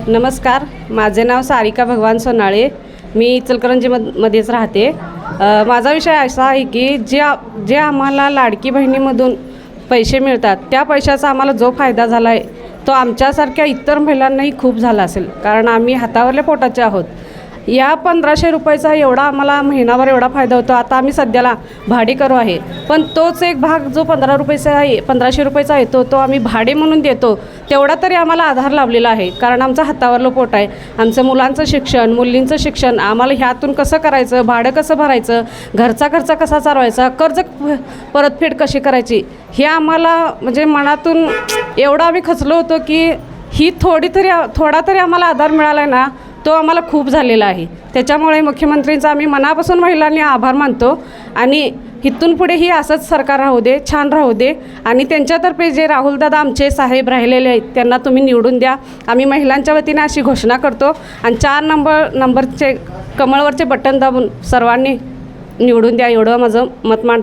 नमस्कार, माझे नाव सारिका भगवान सोनाळे. मी इचलकरंजीमध्येच राहते. माझा विषय असा आहे की जे आम्हाला लाडकी बहिणीमधून पैसे मिळतात त्या पैशाचा आम्हाला जो फायदा झाला आहे तो आमच्यासारख्या इतर महिलांनाही खूप झाला असेल, कारण आम्ही हातावरल्या पोटाचे आहोत. या 1500 रुपयाचा एवढा आम्हाला महिनाभर एवढा फायदा होतो. आता आम्ही सध्याला भाडेकरू आहे, पण तोच एक भाग जो 1500 रुपयाचा आहे तो आम्ही भाडे म्हणून देतो. तेवढा तरी आम्हाला आधार लाभलेला आहे, कारण आमचं हातावरलं पोट आहे. आमचं मुलांचं शिक्षण, मुलींचं शिक्षण, आम्हाला ह्यातून कसं करायचं, भाडं कसं भरायचं, घरचा खर्च कसा चालवायचा, कर्ज परतफेड कशी करायची, हे आम्हाला म्हणजे मनातून एवढं आम्ही खचलो होतो की ही थोडा तरी आम्हाला आधार मिळाला आहे ना, तो आम्हाला खूप झालेला आहे. त्याच्यामुळे मुख्यमंत्रींचा आम्ही मनापासून महिलांनी आभार मानतो आणि इथून पुढेही असंच सरकार राहू दे, छान राहू दे. आणि त्यांच्यातर्फे जे राहुलदादा आमचे साहेब राहिलेले आहेत त्यांना तुम्ही निवडून द्या. आम्ही महिलांच्या वतीने अशी घोषणा करतो आणि 4 नंबरचे कमळवरचे बटन दाबून सर्वांनी निवडून द्या, एवढं माझं मत मांडतो.